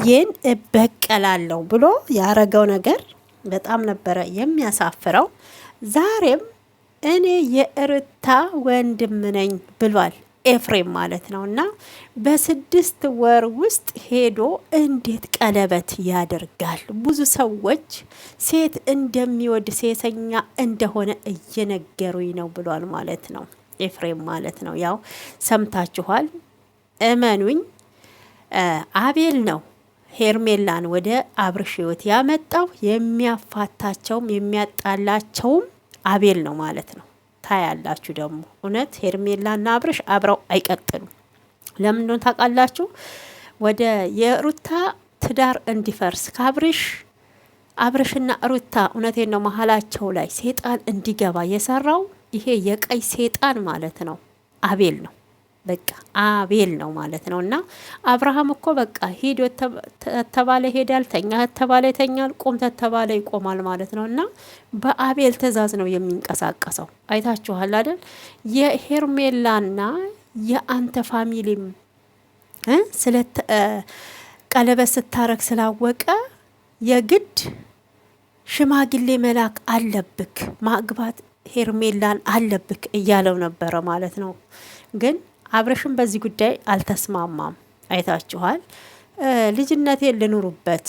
ይህን እበቀላለሁ ብሎ ያረገው ነገር በጣም ነበረ የሚያሳፍረው። ዛሬም እኔ የሩታ ወንድም ነኝ ብሏል ኤፍሬም ማለት ነው። እና በ6 ወር ውስጥ ሄዶ እንዴት ቀለበት ያደርጋል? ብዙ ሰዎች ሴት እንደሚወድ ሴተኛ እንደሆነ እየነገሩኝ ነው ብሏል ማለት ነው ኤፍሬም ማለት ነው። ያው ሰምታችኋል። እመኑኝ አቤል ነው ሄርሜላን ወደ አብርሽ ህይወት ያመጣው። የሚያፋታቸውም የሚያጣላቸውም አቤል ነው ማለት ነው። ታያላችሁ ደግሞ እውነት ሄርሜላና አብርሽ አብረው አይቀጥሉም። ለምን እንደሆነ ታውቃላችሁ? ወደ የሩታ ትዳር እንዲፈርስ አብርሽና ሩታ እውነቴን ነው መሀላቸው ላይ ሴጣን እንዲገባ የሰራው ይሄ የቀይ ሴጣን ማለት ነው አቤል ነው። በቃ አቤል ነው ማለት ነው። እና አብርሃም እኮ በቃ ሂድ ተባለ ሄዳል፣ ተኛ ተባለ ይተኛል፣ ቁም ተባለ ይቆማል ማለት ነው። እና በአቤል ትዕዛዝ ነው የሚንቀሳቀሰው። አይታችኋል አይደል? የሄርሜላና የአንተ ፋሚሊም ስለ ቀለበት ስታረግ ስላወቀ የግድ ሽማግሌ መላክ አለብክ፣ ማግባት ሄርሜላን አለብክ እያለው ነበረ ማለት ነው። ግን አብረሽም በዚህ ጉዳይ አልተስማማም። አይታችኋል። ልጅነቴን ልኑሩበት፣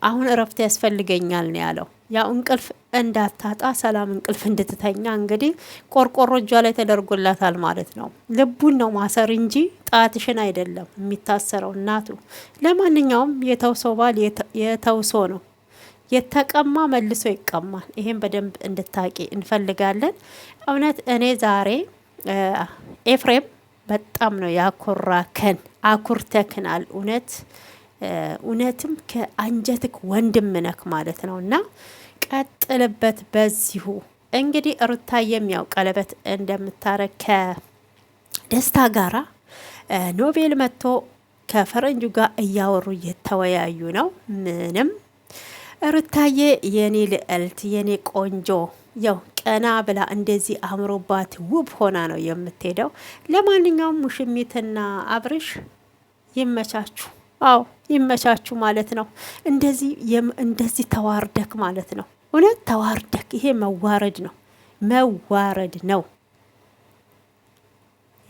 አሁን እረፍት ያስፈልገኛል ነው ያለው። ያው እንቅልፍ እንዳታጣ ሰላም እንቅልፍ እንድትተኛ እንግዲህ ቆርቆሮ እጇ ላይ ተደርጎላታል ማለት ነው። ልቡን ነው ማሰር እንጂ ጣትሽን አይደለም የሚታሰረው እናቱ። ለማንኛውም የተውሶ ባል የተውሶ ነው፣ የተቀማ መልሶ ይቀማል። ይሄን በደንብ እንድታቂ እንፈልጋለን። እውነት እኔ ዛሬ ኤፍሬም በጣም ነው ያኮራከን፣ አኩርተክናል። እውነትም ከአንጀትክ ወንድም ነክ ማለት ነው። እና ቀጥልበት በዚሁ። እንግዲህ ሩታዬም ያው ቀለበት እንደምታረግ ከደስታ ጋራ ኖቤል መጥቶ ከፈረንጁ ጋር እያወሩ እየተወያዩ ነው። ምንም ሩታዬ የኔ ልዕልት የኔ ቆንጆ ያው ቀና ብላ እንደዚህ አምሮባት ውብ ሆና ነው የምትሄደው። ለማንኛውም ሙሽሚትና አብርሽ ይመቻቹ። አዎ ይመቻቹ ማለት ነው። እንደዚህ ተዋርደክ ማለት ነው። እውነት ተዋርደክ። ይሄ መዋረድ ነው፣ መዋረድ ነው።